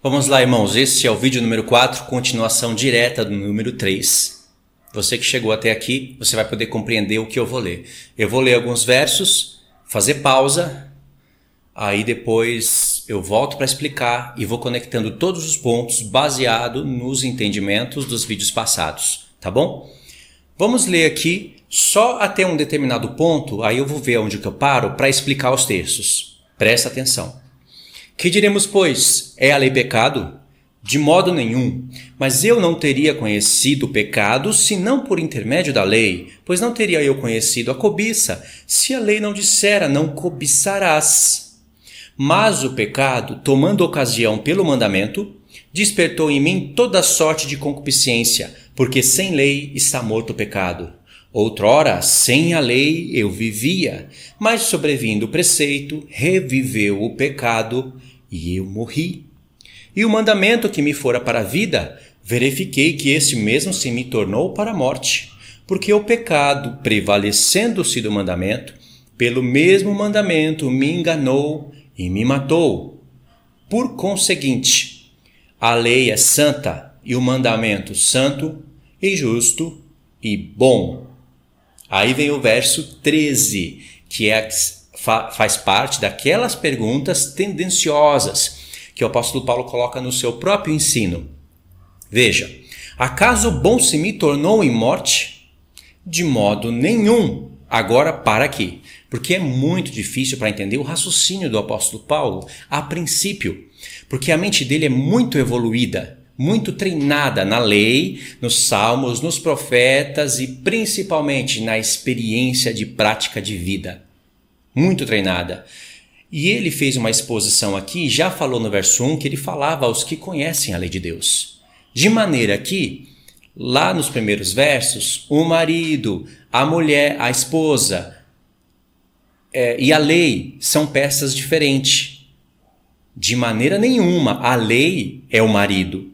Vamos lá, irmãos. Este é o vídeo número 4, continuação direta do número 3. Você que chegou até aqui, você vai poder compreender o que eu vou ler. Eu vou ler alguns versos, fazer pausa, aí depois eu volto para explicar e vou conectando todos os pontos baseado nos entendimentos dos vídeos passados, tá bom? Vamos ler aqui só até um determinado ponto, aí eu vou ver onde que eu paro para explicar os textos. Presta atenção. Que diremos, pois? É a lei pecado? De modo nenhum. Mas eu não teria conhecido o pecado, senão por intermédio da lei, pois não teria eu conhecido a cobiça, se a lei não dissera, não cobiçarás. Mas o pecado, tomando ocasião pelo mandamento, despertou em mim toda sorte de concupiscência, porque sem lei está morto o pecado. Outrora, sem a lei eu vivia, mas sobrevindo o preceito, reviveu o pecado e eu morri. E o mandamento que me fora para a vida, verifiquei que esse mesmo se me tornou para a morte, porque o pecado, prevalecendo-se do mandamento, pelo mesmo mandamento me enganou e me matou. Por conseguinte, a lei é santa e o mandamento santo e justo e bom. Aí vem o verso 13, que faz parte daquelas perguntas tendenciosas que o apóstolo Paulo coloca no seu próprio ensino. Veja, acaso o bom se me tornou em morte? De modo nenhum. Agora para aqui, porque é muito difícil para entender o raciocínio do apóstolo Paulo a princípio, porque a mente dele é muito evoluída, muito treinada na lei, nos salmos, nos profetas e principalmente na experiência de prática de vida. Muito treinada. E ele fez uma exposição aqui, já falou no verso 1 que ele falava aos que conhecem a lei de Deus. De maneira que, lá nos primeiros versos, o marido, a mulher, a esposa e a lei são peças diferentes. De maneira nenhuma, a lei é o marido.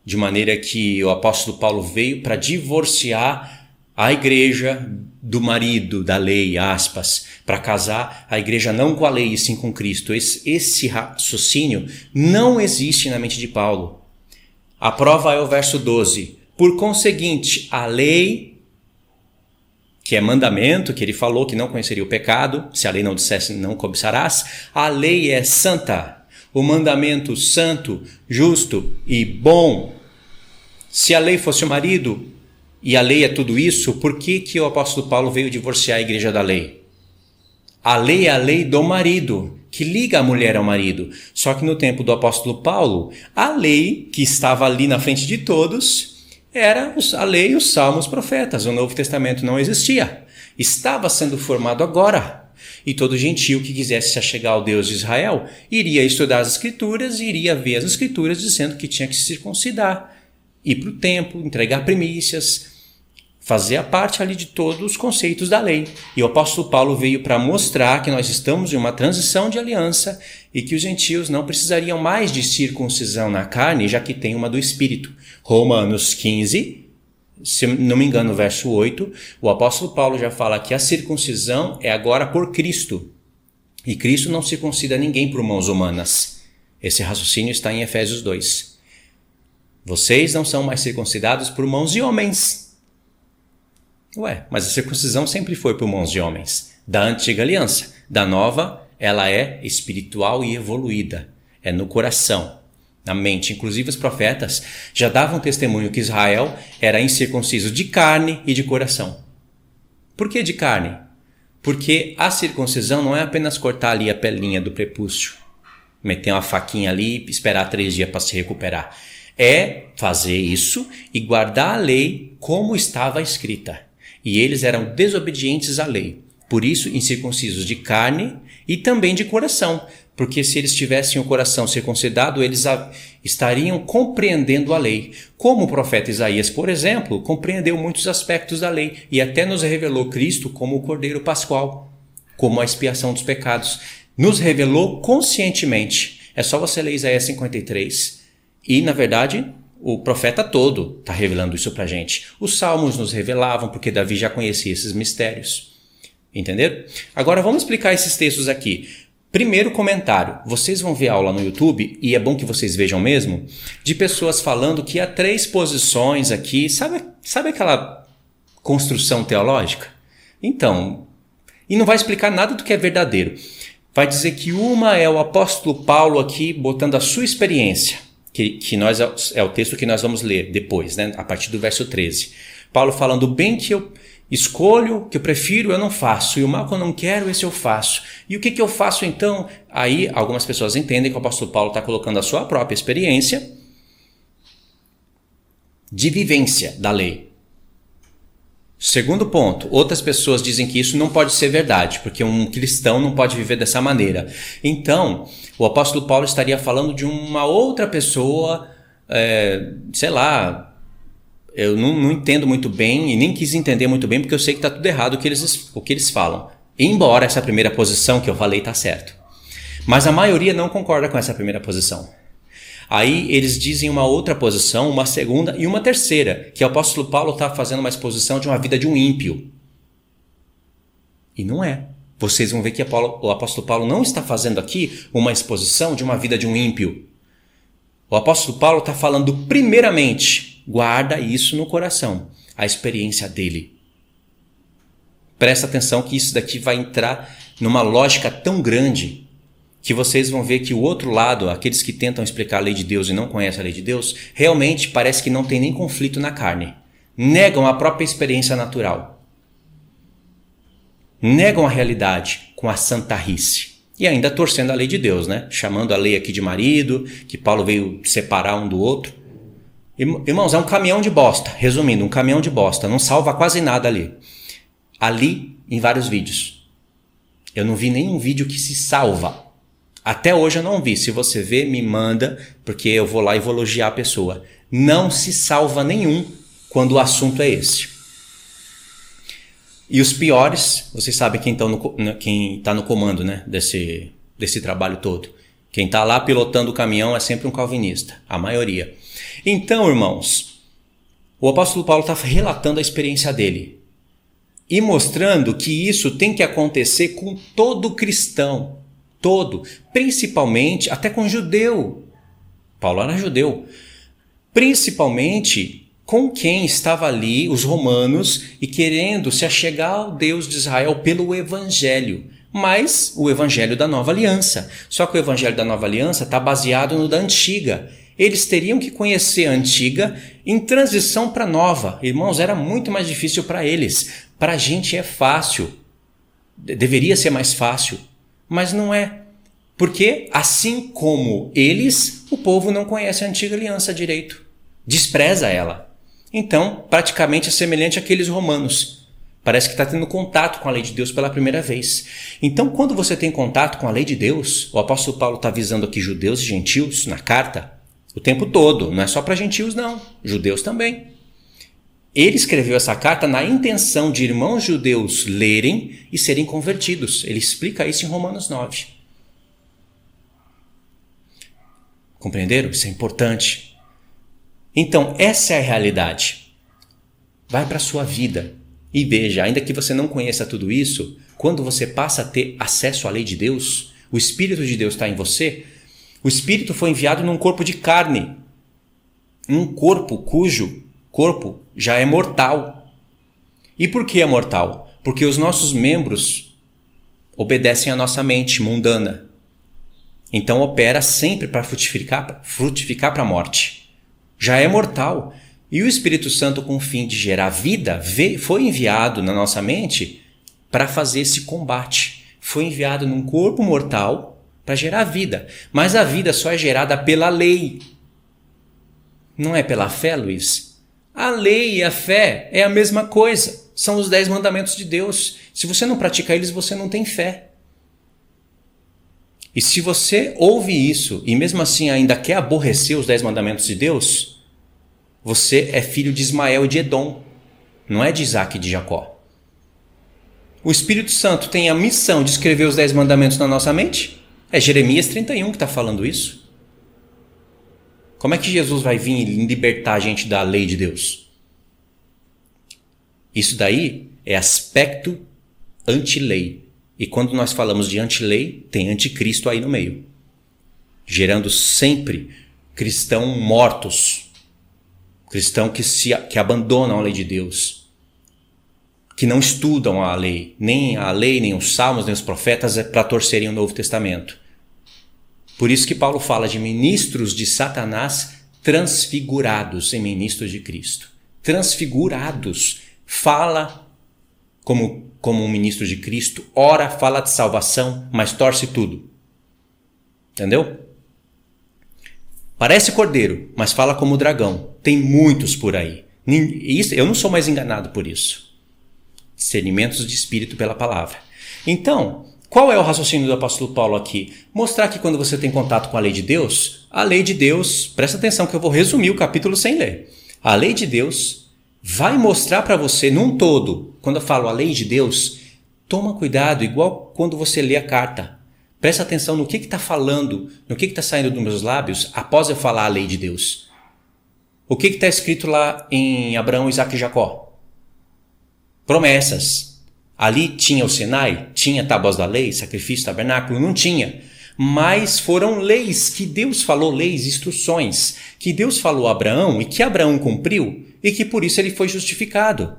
De maneira que o apóstolo Paulo veio para divorciar a igreja do marido, da lei, aspas, para casar a igreja não com a lei e sim com Cristo. Esse raciocínio não existe na mente de Paulo. A prova é o verso 12. Por conseguinte, a lei, que é mandamento, que ele falou que não conheceria o pecado, se a lei não dissesse não cobiçarás, a lei é santa. O mandamento santo, justo e bom. Se a lei fosse o marido e a lei é tudo isso, por que o apóstolo Paulo veio divorciar a igreja da lei? A lei é a lei do marido, que liga a mulher ao marido. Só que no tempo do apóstolo Paulo, a lei que estava ali na frente de todos era a lei, os salmos, os profetas. O Novo Testamento não existia. Estava sendo formado agora. E todo gentio que quisesse se achegar ao Deus de Israel iria estudar as Escrituras e iria ver as Escrituras dizendo que tinha que se circuncidar, ir para o templo, entregar primícias, fazer a parte ali de todos os conceitos da lei. E o apóstolo Paulo veio para mostrar que nós estamos em uma transição de aliança e que os gentios não precisariam mais de circuncisão na carne, já que tem uma do Espírito. Romanos 15, se não me engano, verso 8, o apóstolo Paulo já fala que a circuncisão é agora por Cristo. E Cristo não circuncida ninguém por mãos humanas. Esse raciocínio está em Efésios 2. Vocês não são mais circuncidados por mãos de homens. Ué, mas a circuncisão sempre foi por mãos de homens. Da antiga aliança. Da nova, ela é espiritual e evoluída. É no coração, na mente. Inclusive os profetas já davam testemunho que Israel era incircunciso de carne e de coração. Por que de carne? Porque a circuncisão não é apenas cortar ali a pelinha do prepúcio, meter uma faquinha ali e esperar 3 dias para se recuperar. É fazer isso e guardar a lei como estava escrita. E eles eram desobedientes à lei. Por isso, incircuncisos de carne e também de coração. Porque se eles tivessem o coração circuncidado, eles estariam compreendendo a lei. Como o profeta Isaías, por exemplo, compreendeu muitos aspectos da lei e até nos revelou Cristo como o Cordeiro Pascual, como a expiação dos pecados. Nos revelou conscientemente. É só você ler Isaías 53 e, na verdade, o profeta todo está revelando isso para a gente. Os salmos nos revelavam porque Davi já conhecia esses mistérios. Entenderam? Agora vamos explicar esses textos aqui. Primeiro comentário, vocês vão ver aula no YouTube, e é bom que vocês vejam mesmo, de pessoas falando que há 3 posições aqui, sabe aquela construção teológica? Então, e não vai explicar nada do que é verdadeiro. Vai dizer que uma é o apóstolo Paulo aqui botando a sua experiência, que é o texto que nós vamos ler depois, né? A partir do verso 13. Paulo falando, bem que eu escolho, que eu prefiro, eu não faço. E o mal que eu não quero, esse eu faço. E o que eu faço então? Aí algumas pessoas entendem que o apóstolo Paulo está colocando a sua própria experiência de vivência da lei. Segundo ponto, outras pessoas dizem que isso não pode ser verdade, porque um cristão não pode viver dessa maneira. Então, o apóstolo Paulo estaria falando de uma outra pessoa, sei lá, eu não entendo muito bem e nem quis entender muito bem, porque eu sei que está tudo errado o que eles falam. Embora essa primeira posição que eu falei está certo. Mas a maioria não concorda com essa primeira posição. Aí eles dizem uma outra posição, uma segunda e uma terceira, que o apóstolo Paulo está fazendo uma exposição de uma vida de um ímpio. E não é. Vocês vão ver que o apóstolo Paulo não está fazendo aqui uma exposição de uma vida de um ímpio. O apóstolo Paulo está falando primeiramente, guarda isso no coração, a experiência dele. Presta atenção que isso daqui vai entrar numa lógica tão grande que vocês vão ver que o outro lado, aqueles que tentam explicar a lei de Deus e não conhecem a lei de Deus, realmente parece que não tem nem conflito na carne. Negam a própria experiência natural. Negam a realidade com a santarrice. E ainda torcendo a lei de Deus, né? Chamando a lei aqui de marido, que Paulo veio separar um do outro. Irmãos, é um caminhão de bosta. Resumindo, um caminhão de bosta. Não salva quase nada ali. Ali, em vários vídeos. Eu não vi nenhum vídeo que se salva. Até hoje eu não vi. Se você vê, me manda, porque eu vou lá e vou elogiar a pessoa. Não se salva nenhum quando o assunto é esse. E os piores, vocês sabem quem está no comando, né, desse trabalho todo. Quem está lá pilotando o caminhão é sempre um calvinista, a maioria. Então, irmãos, o apóstolo Paulo está relatando a experiência dele e mostrando que isso tem que acontecer com todo cristão. Todo, principalmente, até com judeu. Paulo era judeu. Principalmente com quem estava ali, os romanos, e querendo se achegar ao Deus de Israel pelo evangelho. Mas o evangelho da nova aliança. Só que o evangelho da nova aliança está baseado no da antiga. Eles teriam que conhecer a antiga em transição para a nova. Irmãos, era muito mais difícil para eles. Para a gente é fácil. Deveria ser mais fácil. Mas não é, porque assim como eles, o povo não conhece a antiga aliança direito, despreza ela. Então, praticamente é semelhante àqueles romanos. Parece que está tendo contato com a lei de Deus pela primeira vez. Então, quando você tem contato com a lei de Deus, o apóstolo Paulo está avisando aqui judeus e gentios na carta, o tempo todo, não é só para gentios não, judeus também. Ele escreveu essa carta na intenção de irmãos judeus lerem e serem convertidos. Ele explica isso em Romanos 9. Compreenderam? Isso é importante. Então, essa é a realidade. Vai para a sua vida e veja, ainda que você não conheça tudo isso, quando você passa a ter acesso à lei de Deus, o Espírito de Deus está em você, o Espírito foi enviado num corpo de carne. Um corpo cujo corpo já é mortal. E por que é mortal? Porque os nossos membros obedecem à nossa mente mundana. Então opera sempre para frutificar para a morte. Já é mortal. E o Espírito Santo, com o fim de gerar vida, foi enviado na nossa mente para fazer esse combate. Foi enviado num corpo mortal para gerar vida. Mas a vida só é gerada pela lei. Não é pela fé, Luiz? A lei e a fé é a mesma coisa. São os 10 mandamentos de Deus. Se você não pratica eles, você não tem fé. E se você ouve isso e mesmo assim ainda quer aborrecer os 10 mandamentos de Deus, você é filho de Ismael e de Edom, não é de Isaac e de Jacó. O Espírito Santo tem a missão de escrever os 10 mandamentos na nossa mente? É Jeremias 31 que está falando isso. Como é que Jesus vai vir libertar a gente da lei de Deus? Isso daí é aspecto anti-lei. E quando nós falamos de anti-lei, tem anticristo aí no meio, gerando sempre cristãos mortos, cristãos que abandonam a lei de Deus, que não estudam a lei, nem os salmos, nem os profetas, para torcerem o Novo Testamento. Por isso que Paulo fala de ministros de Satanás transfigurados em ministros de Cristo. Transfigurados. Fala como um ministro de Cristo, ora, fala de salvação, mas torce tudo. Entendeu? Parece cordeiro, mas fala como dragão. Tem muitos por aí. Eu não sou mais enganado por isso. Discernimentos de espírito pela palavra. Então, qual é o raciocínio do apóstolo Paulo aqui? Mostrar que quando você tem contato com a lei de Deus, presta atenção que eu vou resumir o capítulo sem ler. A lei de Deus vai mostrar para você num todo. Quando eu falo a lei de Deus, toma cuidado, igual quando você lê a carta. Presta atenção no que está falando, no que está saindo dos meus lábios após eu falar a lei de Deus. O que está escrito lá em Abraão, Isaque e Jacó? Promessas. Ali tinha o Sinai, tinha tábuas da lei, sacrifício, tabernáculo, não tinha. Mas foram leis que Deus falou, leis, instruções, que Deus falou a Abraão e que Abraão cumpriu e que por isso ele foi justificado.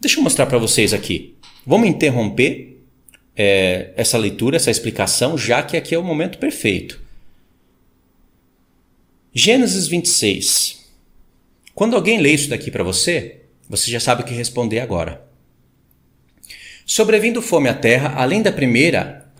Deixa eu mostrar para vocês aqui. Vamos interromper essa leitura, essa explicação, já que aqui é o momento perfeito. Gênesis 26. Quando alguém lê isso daqui para você, você já sabe o que responder agora. Sobrevindo fome à terra, além da primeira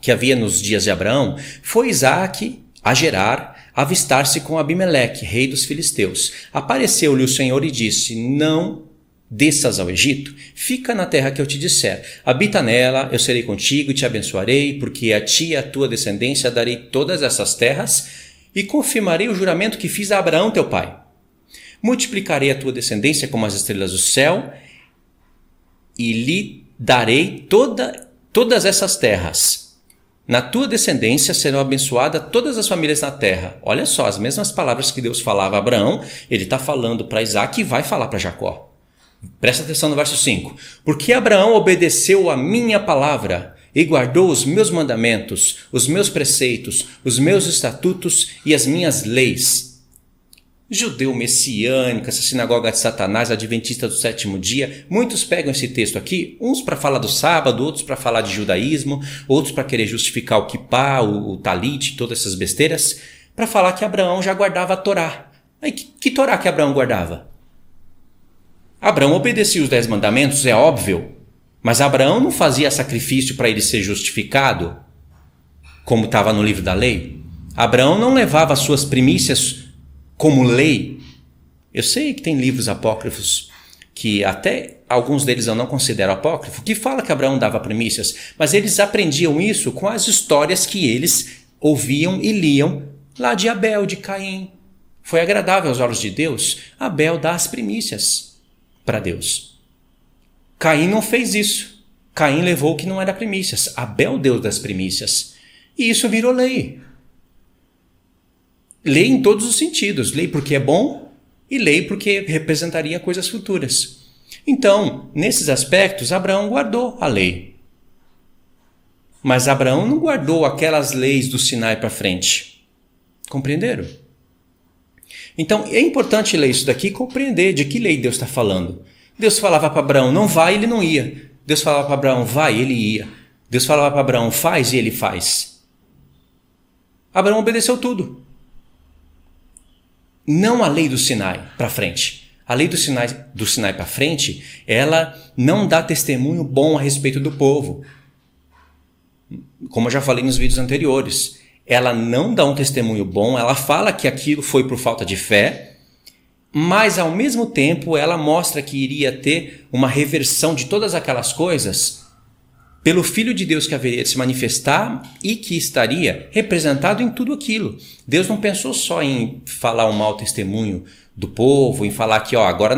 que havia nos dias de Abraão, foi Isaque a Gerar avistar-se com Abimeleque, rei dos filisteus. Apareceu-lhe o Senhor e disse: não desças ao Egito, fica na terra que eu te disser. Habita nela, eu serei contigo e te abençoarei, porque a ti e a tua descendência darei todas essas terras e confirmarei o juramento que fiz a Abraão teu pai. Multiplicarei a tua descendência como as estrelas do céu e lhe darei todas essas terras. Na tua descendência serão abençoadas todas as famílias na terra. Olha só, as mesmas palavras que Deus falava a Abraão, ele está falando para Isaque e vai falar para Jacó. Presta atenção no verso 5. Porque Abraão obedeceu a minha palavra e guardou os meus mandamentos, os meus preceitos, os meus estatutos e as minhas leis. Judeu messiânico, essa sinagoga de Satanás, adventista do sétimo dia, muitos pegam esse texto aqui, uns para falar do sábado, outros para falar de judaísmo, outros para querer justificar o kippá, o talit, todas essas besteiras, para falar que Abraão já guardava a Torá. Aí, que Torá que Abraão guardava? Abraão obedecia os 10 mandamentos, é óbvio, mas Abraão não fazia sacrifício para ele ser justificado, como estava no livro da lei. Abraão não levava as suas primícias como lei. Eu sei que tem livros apócrifos, que até alguns deles eu não considero apócrifo, que fala que Abraão dava primícias, mas eles aprendiam isso com as histórias que eles ouviam e liam lá de Abel, de Caim. Foi agradável aos olhos de Deus Abel dar as primícias para Deus. Caim não fez isso. Caim levou o que não era primícias. Abel deu das primícias. E isso virou lei. Lei em todos os sentidos. Lei porque é bom e lei porque representaria coisas futuras. Então, nesses aspectos, Abraão guardou a lei. Mas Abraão não guardou aquelas leis do Sinai para frente. Compreenderam? Então, é importante ler isso daqui e compreender de que lei Deus está falando. Deus falava para Abraão, não vai, ele não ia. Deus falava para Abraão, vai, ele ia. Deus falava para Abraão, faz, e ele faz. Abraão obedeceu tudo. Não a lei do Sinai para frente. A lei do Sinai para frente, ela não dá testemunho bom a respeito do povo. Como eu já falei nos vídeos anteriores. Ela não dá um testemunho bom, ela fala que aquilo foi por falta de fé, mas ao mesmo tempo ela mostra que iria ter uma reversão de todas aquelas coisas pelo Filho de Deus que haveria de se manifestar e que estaria representado em tudo aquilo. Deus não pensou só em falar um mau testemunho do povo, em falar que agora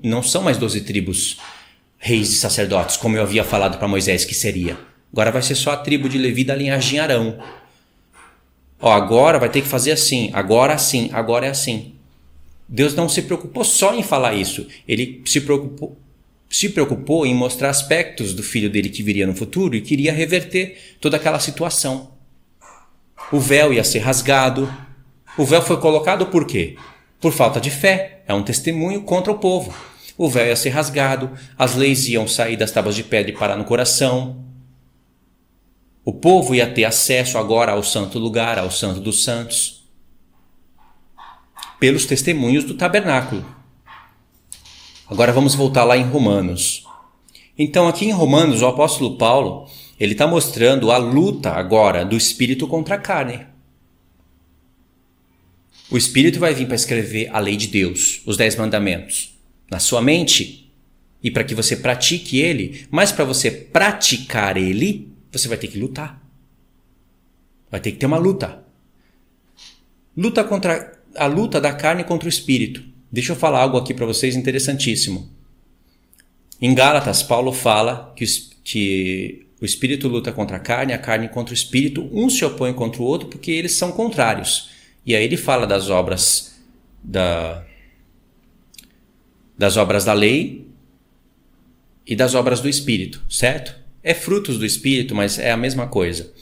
não são mais 12 tribos, reis e sacerdotes, como eu havia falado para Moisés que seria. Agora vai ser só a tribo de Levi da linhagem de Arão. Agora vai ter que fazer assim, agora é assim. Deus não se preocupou só em falar isso, ele se se preocupou em mostrar aspectos do filho dele que viria no futuro e queria reverter toda aquela situação. O véu ia ser rasgado. O véu foi colocado por quê? Por falta de fé. É um testemunho contra o povo. O véu ia ser rasgado, as leis iam sair das tábuas de pedra e parar no coração. O povo ia ter acesso agora ao santo lugar, ao santo dos santos, pelos testemunhos do tabernáculo. Agora vamos voltar lá em Romanos. Então aqui em Romanos o apóstolo Paulo, ele está mostrando a luta agora do espírito contra a carne. O espírito vai vir para escrever a lei de Deus, os 10 mandamentos, na sua mente, e para que você pratique ele, mas para você praticar ele, você vai ter que lutar. Vai ter que ter uma luta. A luta da carne contra o espírito. Deixa eu falar algo aqui para vocês interessantíssimo. Em Gálatas, Paulo fala que o espírito luta contra a carne contra o espírito, um se opõe contra o outro porque eles são contrários. E aí ele fala das obras da lei e das obras do espírito, certo? É frutos do espírito, mas é a mesma coisa.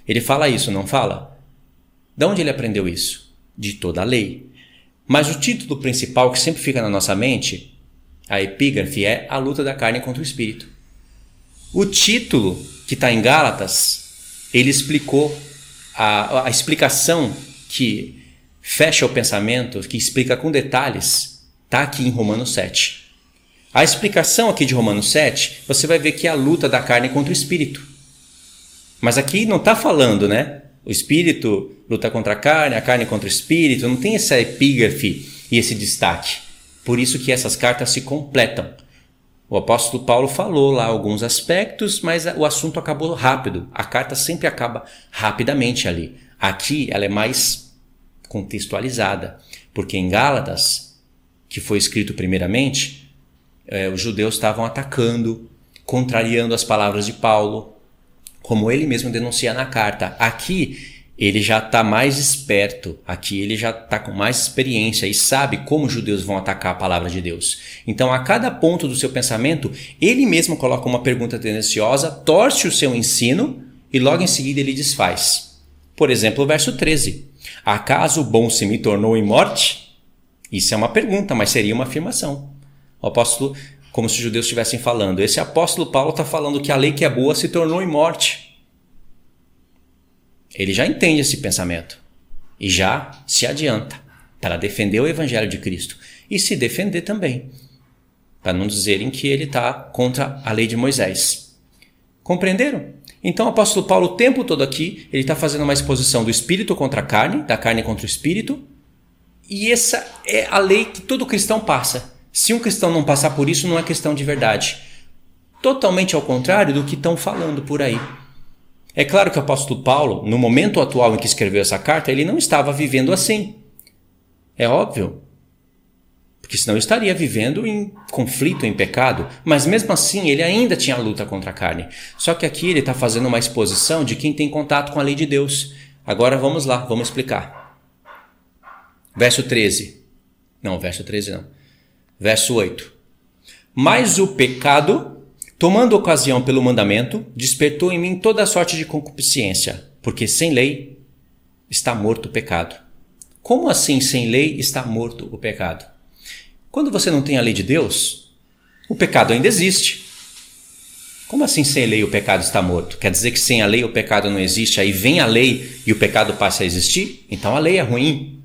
Ele fala isso, não fala? De onde ele aprendeu isso? De toda a lei. Mas o título principal que sempre fica na nossa mente, a epígrafe, é a luta da carne contra o espírito. O título que está em Gálatas, ele explicou a explicação que fecha o pensamento, que explica com detalhes, está aqui em Romanos 7. A explicação aqui de Romanos 7, você vai ver que é a luta da carne contra o espírito. Mas aqui não está falando, né? O espírito luta contra a carne contra o espírito, não tem essa epígrafe e esse destaque. Por isso que essas cartas se completam. O apóstolo Paulo falou lá alguns aspectos, mas o assunto acabou rápido. A carta sempre acaba rapidamente ali. Aqui ela é mais contextualizada, porque em Gálatas, que foi escrito primeiramente, os judeus estavam atacando, contrariando as palavras de Paulo, como ele mesmo denuncia na carta. Aqui ele já está mais esperto, aqui ele já está com mais experiência e sabe como os judeus vão atacar a palavra de Deus. Então a cada ponto do seu pensamento, ele mesmo coloca uma pergunta tendenciosa, torce o seu ensino e logo em seguida ele desfaz. Por exemplo, o verso 13. Acaso o bom se me tornou em morte? Isso é uma pergunta, mas seria uma afirmação. O apóstolo, como se os judeus estivessem falando, esse apóstolo Paulo está falando que a lei que é boa se tornou em morte. Ele já entende esse pensamento e já se adianta para defender o evangelho de Cristo e se defender também, para não dizerem que ele está contra a lei de Moisés. Compreenderam? Então o apóstolo Paulo o tempo todo aqui, ele está fazendo uma exposição do espírito contra a carne, da carne contra o espírito, e essa é a lei que todo cristão passa. Se um cristão não passar por isso, não é questão de verdade. Totalmente ao contrário do que estão falando por aí. É claro que o apóstolo Paulo, no momento atual em que escreveu essa carta, ele não estava vivendo assim. É óbvio. Porque senão ele estaria vivendo em conflito, em pecado. Mas mesmo assim, ele ainda tinha luta contra a carne. Só que aqui ele está fazendo uma exposição de quem tem contato com a lei de Deus. Agora vamos lá, vamos explicar. Verso 13. Não, verso 13 não. Verso 8. Mas o pecado, tomando ocasião pelo mandamento, despertou em mim toda sorte de concupiscência, porque sem lei está morto o pecado. Como assim sem lei está morto o pecado? Quando você não tem a lei de Deus, o pecado ainda existe. Como assim sem lei o pecado está morto? Quer dizer que sem a lei o pecado não existe, aí vem a lei e o pecado passa a existir? Então a lei é ruim?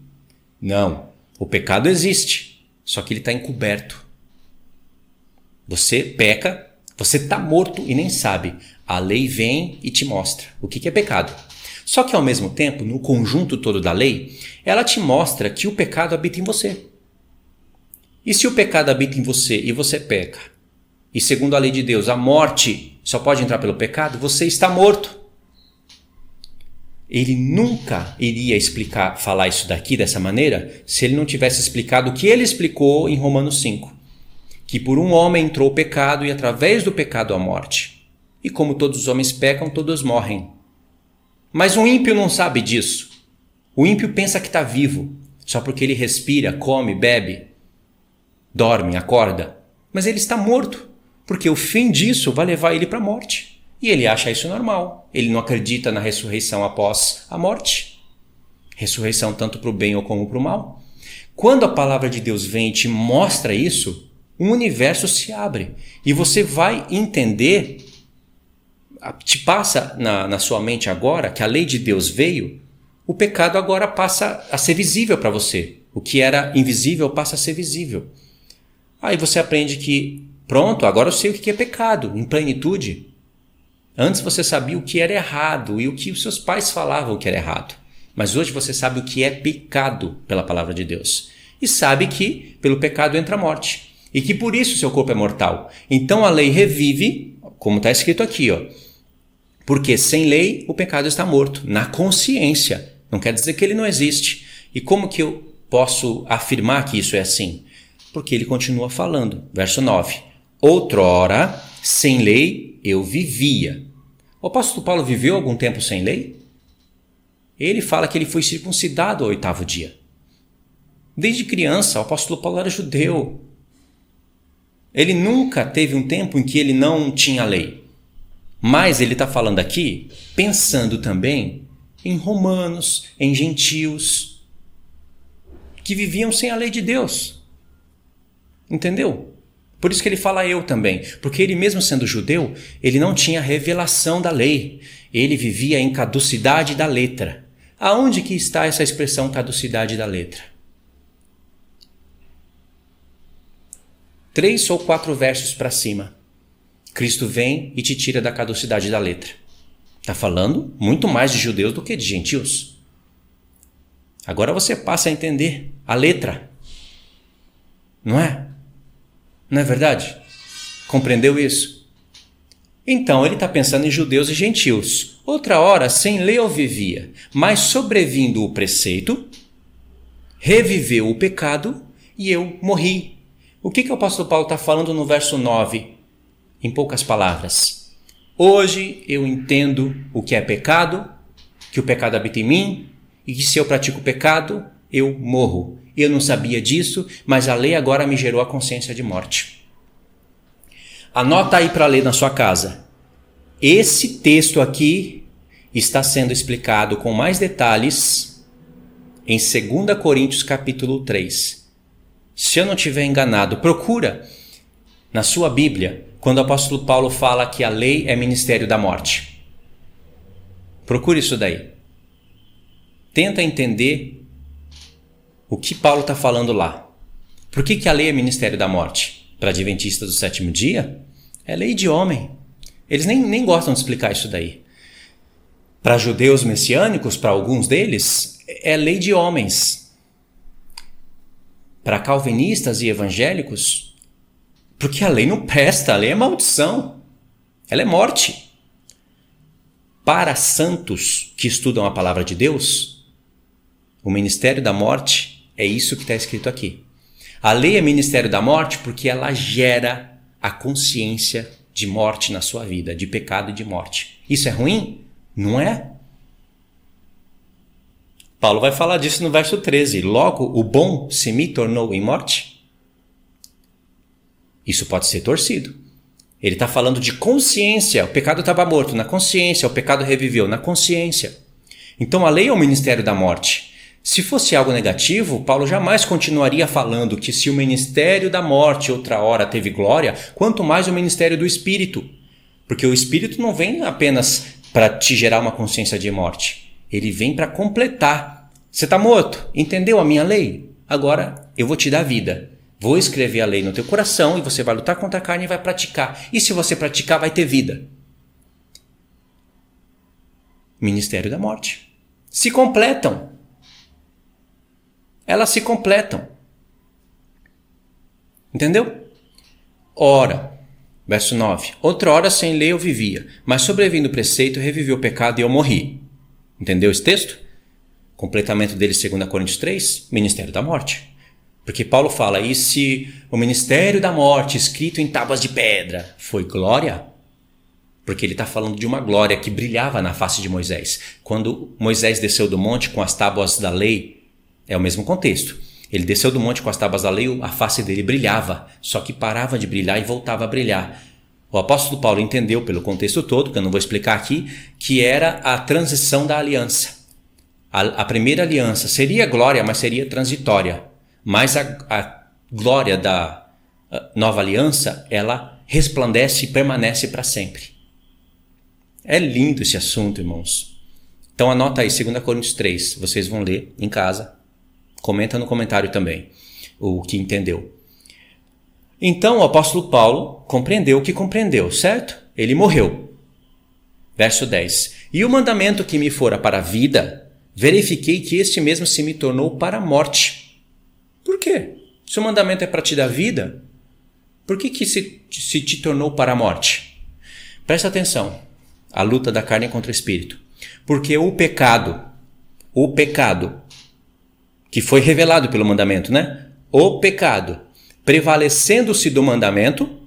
Não, o pecado existe. Só que ele está encoberto. Você peca, você está morto e nem sabe. A lei vem e te mostra o que é pecado. Só que ao mesmo tempo, no conjunto todo da lei, ela te mostra que o pecado habita em você. E se o pecado habita em você e você peca, e segundo a lei de Deus, a morte só pode entrar pelo pecado, você está morto. Ele nunca iria falar isso daqui dessa maneira se ele não tivesse explicado o que ele explicou em Romanos 5. Que por um homem entrou o pecado e através do pecado a morte. E como todos os homens pecam, todos morrem. Mas o ímpio não sabe disso. O ímpio pensa que está vivo, só porque ele respira, come, bebe, dorme, acorda. Mas ele está morto. Porque o fim disso vai levar ele para a morte. E ele acha isso normal. Ele não acredita na ressurreição após a morte. Ressurreição tanto para o bem ou como para o mal. Quando a palavra de Deus vem e te mostra isso, um universo se abre. E você vai entender, te passa na sua mente agora que a lei de Deus veio, o pecado agora passa a ser visível para você. O que era invisível passa a ser visível. Aí você aprende que, pronto, agora eu sei o que é pecado, em plenitude. Antes você sabia o que era errado e o que os seus pais falavam que era errado. Mas hoje você sabe o que é pecado pela palavra de Deus. E sabe que pelo pecado entra a morte. E que por isso seu corpo é mortal. Então a lei revive, como está escrito aqui, ó. Porque sem lei o pecado está morto, na consciência. Não quer dizer que ele não existe. E como que eu posso afirmar que isso é assim? Porque ele continua falando. Verso 9. Outrora, sem lei, eu vivia. O apóstolo Paulo viveu algum tempo sem lei? Ele fala que ele foi circuncidado ao 8º dia. Desde criança, o apóstolo Paulo era judeu. Ele nunca teve um tempo em que ele não tinha lei. Mas ele está falando aqui, pensando também em romanos, em gentios, que viviam sem a lei de Deus. Entendeu? Por isso que ele fala eu também. Porque ele mesmo sendo judeu, ele não tinha revelação da lei. Ele vivia em caducidade da letra. Aonde que está essa expressão caducidade da letra? 3 ou 4 versos para cima. Cristo vem e te tira da caducidade da letra. Está falando muito mais de judeus do que de gentios. Agora você passa a entender a letra. Não é? Não é verdade? Compreendeu isso? Então ele está pensando em judeus e gentios. Outra hora, sem lei eu vivia, mas sobrevindo o preceito, reviveu o pecado e eu morri. O que o apóstolo Paulo está falando no verso 9? Em poucas palavras. Hoje eu entendo o que é pecado, que o pecado habita em mim e que se eu pratico o pecado, eu morro. Eu não sabia disso, mas a lei agora me gerou a consciência de morte. Anota aí para ler na sua casa. Esse texto aqui está sendo explicado com mais detalhes em 2 Coríntios capítulo 3. Se eu não estiver enganado, procura na sua Bíblia quando o apóstolo Paulo fala que a lei é ministério da morte. Procure isso daí. Tenta entender o que Paulo está falando lá. Por que a lei é ministério da morte? Para adventistas do 7º dia? É lei de homem. Eles nem gostam de explicar isso daí. Para judeus messiânicos, para alguns deles, é lei de homens. Para calvinistas e evangélicos, porque a lei não presta, a lei é maldição. Ela é morte. Para santos que estudam a palavra de Deus, o ministério da morte é isso que está escrito aqui. A lei é ministério da morte porque ela gera a consciência de morte na sua vida, de pecado e de morte. Isso é ruim? Não é? Paulo vai falar disso no verso 13. Logo, o bom se me tornou em morte? Isso pode ser torcido. Ele está falando de consciência. O pecado estava morto na consciência, o pecado reviveu na consciência. Então a lei é o ministério da morte. Se fosse algo negativo, Paulo jamais continuaria falando que se o ministério da morte outra hora teve glória, quanto mais o ministério do Espírito. Porque o Espírito não vem apenas para te gerar uma consciência de morte. Ele vem para completar. Você está morto? Entendeu a minha lei? Agora eu vou te dar vida. Vou escrever a lei no teu coração e você vai lutar contra a carne e vai praticar. E se você praticar, vai ter vida. Ministério da morte. Se completam. Elas se completam. Entendeu? Ora, verso 9. Outra hora sem lei eu vivia, mas sobrevindo o preceito, reviveu o pecado e eu morri. Entendeu esse texto? Completamento dele, 2 Coríntios 3, ministério da morte. Porque Paulo fala, e se o ministério da morte escrito em tábuas de pedra foi glória? Porque ele está falando de uma glória que brilhava na face de Moisés. Quando Moisés desceu do monte com as tábuas da lei, é o mesmo contexto. Ele desceu do monte com as tábuas da lei, a face dele brilhava, só que parava de brilhar e voltava a brilhar. O apóstolo Paulo entendeu, pelo contexto todo, que eu não vou explicar aqui, que era a transição da aliança. A primeira aliança seria glória, mas seria transitória. Mas a glória da nova aliança, ela resplandece e permanece para sempre. É lindo esse assunto, irmãos. Então anota aí, 2 Coríntios 3, vocês vão ler em casa. Comenta no comentário também o que entendeu. Então o apóstolo Paulo compreendeu o que compreendeu, certo? Ele morreu. Verso 10. E o mandamento que me fora para a vida, verifiquei que este mesmo se me tornou para a morte. Por quê? Se o mandamento é para te dar vida, por que se te tornou para a morte? Presta atenção. A luta da carne contra o espírito. Porque o pecado, que foi revelado pelo mandamento, né? O pecado, prevalecendo-se do mandamento,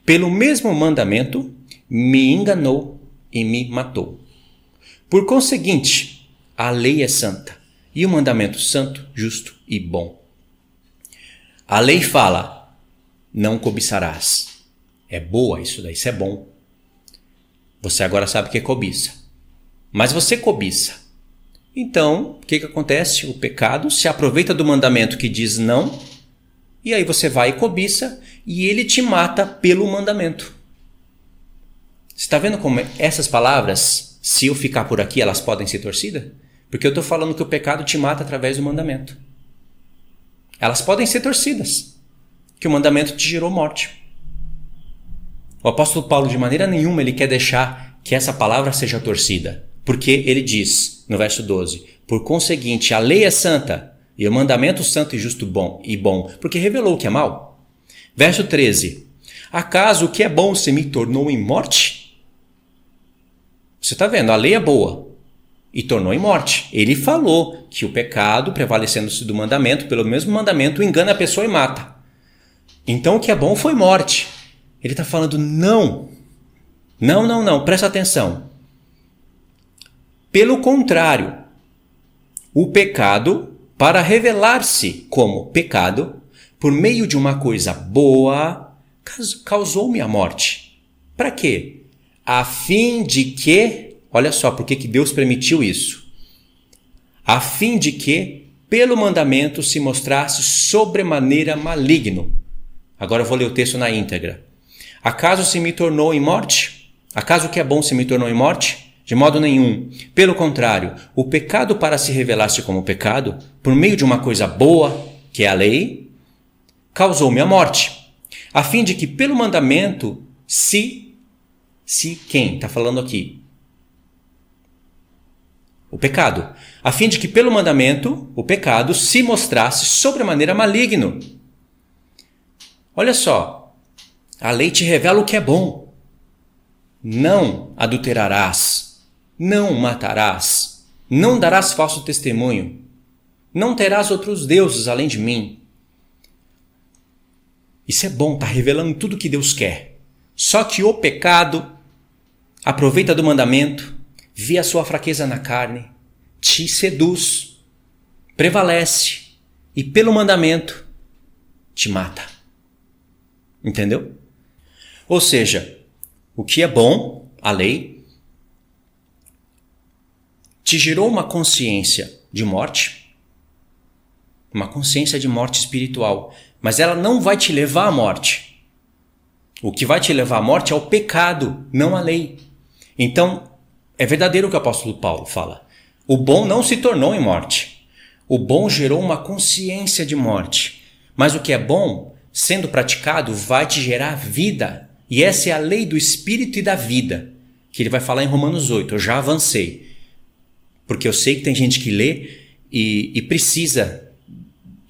pelo mesmo mandamento, me enganou e me matou. Por conseguinte, a lei é santa, e o mandamento santo, justo e bom. A lei fala, não cobiçarás. É boa isso daí, isso é bom. Você agora sabe o que é cobiça. Mas você cobiça. Então, o que acontece? O pecado se aproveita do mandamento que diz não, e aí você vai e cobiça, e ele te mata pelo mandamento. Você está vendo como essas palavras, se eu ficar por aqui, elas podem ser torcidas? Porque eu estou falando que o pecado te mata através do mandamento. Elas podem ser torcidas, que o mandamento te gerou morte. O apóstolo Paulo, de maneira nenhuma, ele quer deixar que essa palavra seja torcida. Porque ele diz, no verso 12, por conseguinte, a lei é santa, e o mandamento santo e justo e bom, porque revelou o que é mal. Verso 13, acaso o que é bom se me tornou em morte? Você está vendo, a lei é boa e tornou em morte. Ele falou que o pecado, prevalecendo-se do mandamento, pelo mesmo mandamento, engana a pessoa e mata. Então o que é bom foi morte. Ele está falando não, presta atenção. Pelo contrário, o pecado, para revelar-se como pecado, por meio de uma coisa boa, causou-me a morte. Para quê? A fim de que, olha só por que Deus permitiu isso, a fim de que, pelo mandamento, se mostrasse sobremaneira maligno. Agora eu vou ler o texto na íntegra. Acaso se me tornou em morte? Acaso o que é bom se me tornou em morte? De modo nenhum. Pelo contrário, o pecado, para se revelar-se como pecado, por meio de uma coisa boa, que é a lei, causou-me a morte, a fim de que pelo mandamento, se quem está falando aqui? O pecado. A fim de que pelo mandamento, o pecado, se mostrasse sobremaneira maligno. Olha só, a lei te revela o que é bom. Não adulterarás, não matarás, não darás falso testemunho, não terás outros deuses além de mim. Isso é bom, está revelando tudo o que Deus quer. Só que o pecado aproveita do mandamento, vê a sua fraqueza na carne, te seduz, prevalece e pelo mandamento te mata. Entendeu? Ou seja, o que é bom, a lei, te gerou uma consciência de morte, uma consciência de morte espiritual, mas ela não vai te levar à morte. O que vai te levar à morte é o pecado, não a lei. Então, é verdadeiro o que o apóstolo Paulo fala. O bom não se tornou em morte. O bom gerou uma consciência de morte. Mas o que é bom, sendo praticado, vai te gerar vida. E essa é a lei do Espírito e da vida, que ele vai falar em Romanos 8. Eu já avancei. Porque eu sei que tem gente que lê e precisa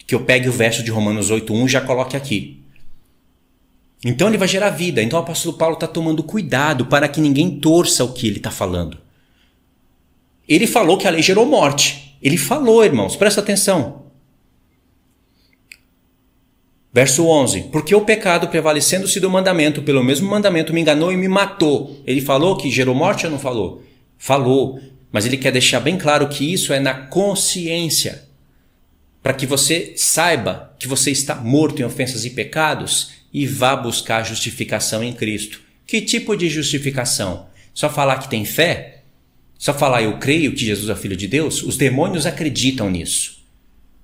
que eu pegue o verso de Romanos 8:1 e já coloque aqui. Então ele vai gerar vida. Então o apóstolo Paulo está tomando cuidado para que ninguém torça o que ele está falando. Ele falou que a lei gerou morte. Ele falou, irmãos, presta atenção. Verso 11. Porque o pecado, prevalecendo-se do mandamento, pelo mesmo mandamento, me enganou e me matou. Ele falou que gerou morte ou não falou? Falou. Mas ele quer deixar bem claro que isso é na consciência. Para que você saiba que você está morto em ofensas e pecados e vá buscar justificação em Cristo. Que tipo de justificação? Só falar que tem fé? Só falar eu creio que Jesus é o Filho de Deus? Os demônios acreditam nisso.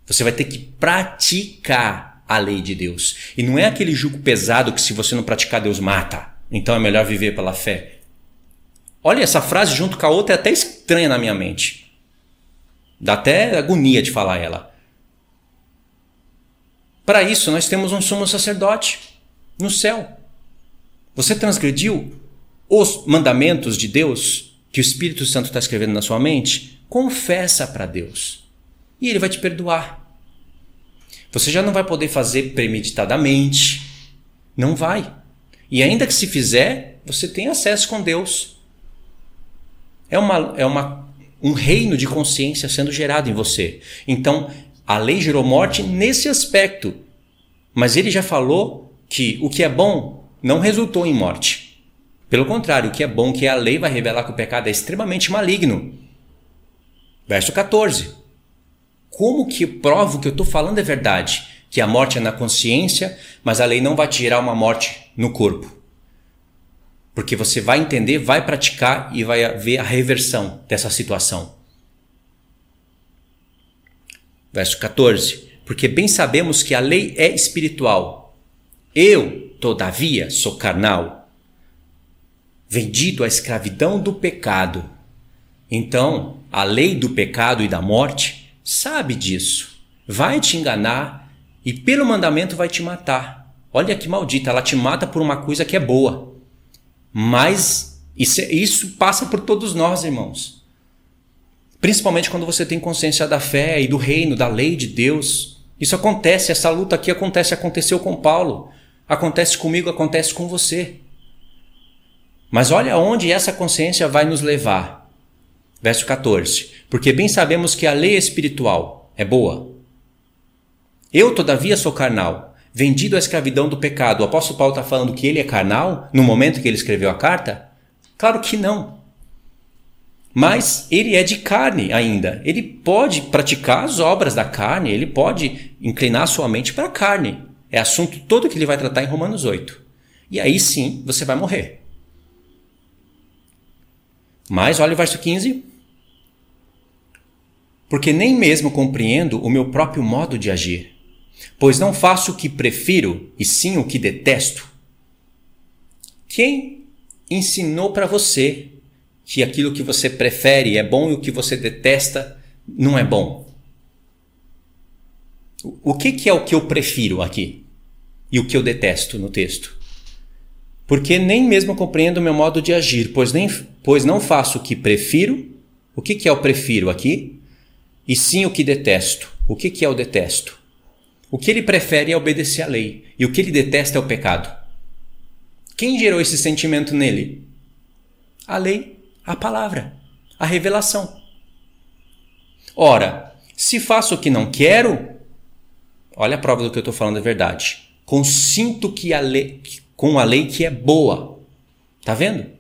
Você vai ter que praticar a lei de Deus. E não é aquele jugo pesado que se você não praticar, Deus mata. Então é melhor viver pela fé. Olha, essa frase junto com a outra é até estranha na minha mente. Dá até agonia de falar ela. Para isso, nós temos um sumo sacerdote no céu. Você transgrediu os mandamentos de Deus que o Espírito Santo está escrevendo na sua mente? Confessa para Deus. E Ele vai te perdoar. Você já não vai poder fazer premeditadamente. Não vai. E ainda que se fizer, você tem acesso com Deus. É um reino de consciência sendo gerado em você. Então, a lei gerou morte nesse aspecto. Mas Ele já falou que o que é bom não resultou em morte. Pelo contrário, o que é bom, que é a lei, vai revelar que o pecado é extremamente maligno. Verso 14. Como que provo que eu estou falando é verdade? Que a morte é na consciência, mas a lei não vai te gerar uma morte no corpo. Porque você vai entender, vai praticar e vai ver a reversão dessa situação. Verso 14. Porque bem sabemos que a lei é espiritual. Eu, todavia, sou carnal, vendido à escravidão do pecado. Então, a lei do pecado e da morte sabe disso. Vai te enganar e pelo mandamento vai te matar. Olha que maldita, ela te mata por uma coisa que é boa. Mas isso passa por todos nós, irmãos. Principalmente quando você tem consciência da fé e do reino, da lei de Deus. Isso acontece, essa luta aqui aconteceu com Paulo. Acontece comigo, acontece com você. Mas olha onde essa consciência vai nos levar. Verso 14. Porque bem sabemos que a lei espiritual é boa. Eu, todavia, sou carnal, vendido à escravidão do pecado. O apóstolo Paulo está falando que ele é carnal no momento que ele escreveu a carta? Claro que não. Mas ele é de carne ainda. Ele pode praticar as obras da carne, ele pode inclinar sua mente para a carne. É assunto todo que ele vai tratar em Romanos 8. E aí sim você vai morrer. Mas olha o verso 15. Porque nem mesmo compreendo o meu próprio modo de agir, pois não faço o que prefiro, e sim o que detesto. Quem ensinou para você que aquilo que você prefere é bom e o que você detesta não é bom? O que é o que eu prefiro aqui e o que eu detesto no texto? Porque nem mesmo compreendo o meu modo de agir, pois não faço o que prefiro. O que é o prefiro aqui? E sim o que detesto. O que é o detesto? O que ele prefere é obedecer à lei. E o que ele detesta é o pecado. Quem gerou esse sentimento nele? A lei, a palavra, a revelação. Ora, se faço o que não quero, olha a prova do que eu estou falando é verdade. Consinto com a lei que é boa. Tá vendo?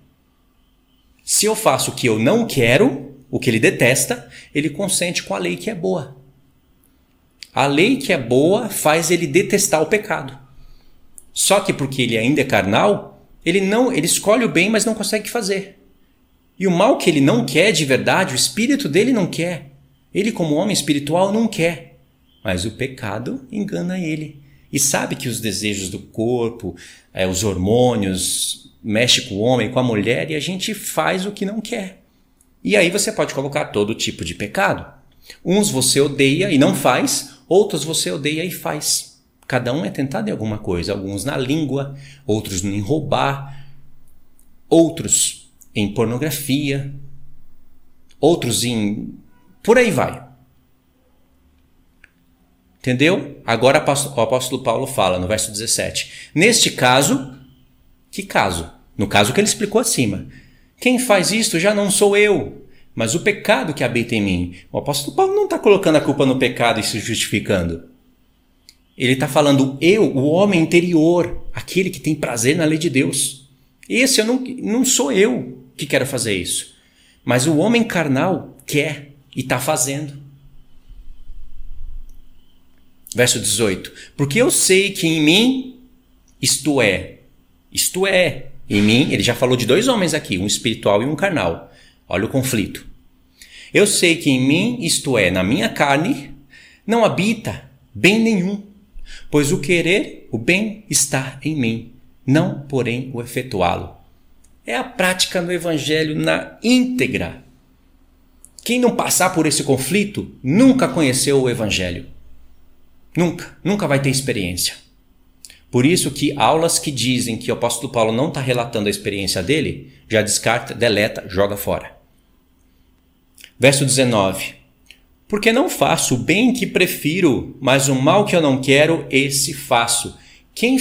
Se eu faço o que eu não quero, o que ele detesta, ele consente com a lei que é boa. A lei que é boa faz ele detestar o pecado. Só que porque ele ainda é carnal, ele escolhe o bem, mas não consegue fazer. E o mal que ele não quer de verdade, o espírito dele não quer. Ele, como homem espiritual, não quer. Mas o pecado engana ele. E sabe que os desejos do corpo, os hormônios, mexe com o homem, com a mulher, e a gente faz o que não quer. E aí você pode colocar todo tipo de pecado. Uns você odeia e não faz, outros você odeia e faz. Cada um é tentado em alguma coisa. Alguns na língua, outros em roubar, outros em pornografia, outros em... por aí vai. Entendeu? Agora o apóstolo Paulo fala no verso 17. Neste caso, que caso? No caso que ele explicou acima. Quem faz isto já não sou eu, mas o pecado que habita em mim. O apóstolo Paulo não está colocando a culpa no pecado e se justificando. Ele está falando eu, o homem interior, aquele que tem prazer na lei de Deus. Esse não sou eu que quero fazer isso. Mas o homem carnal quer e está fazendo. Verso 18. Porque eu sei que em mim, isto é, Em mim, ele já falou de dois homens aqui, um espiritual e um carnal. Olha o conflito. Eu sei que em mim, isto é, na minha carne, não habita bem nenhum, pois o querer, o bem, está em mim, não, porém, o efetuá-lo. É a prática no evangelho na íntegra. Quem não passar por esse conflito nunca conheceu o evangelho. Nunca vai ter experiência. Por isso que aulas que dizem que o apóstolo Paulo não está relatando a experiência dele, já descarta, deleta, joga fora. Verso 19. Porque não faço o bem que prefiro, mas o mal que eu não quero, esse faço. Quem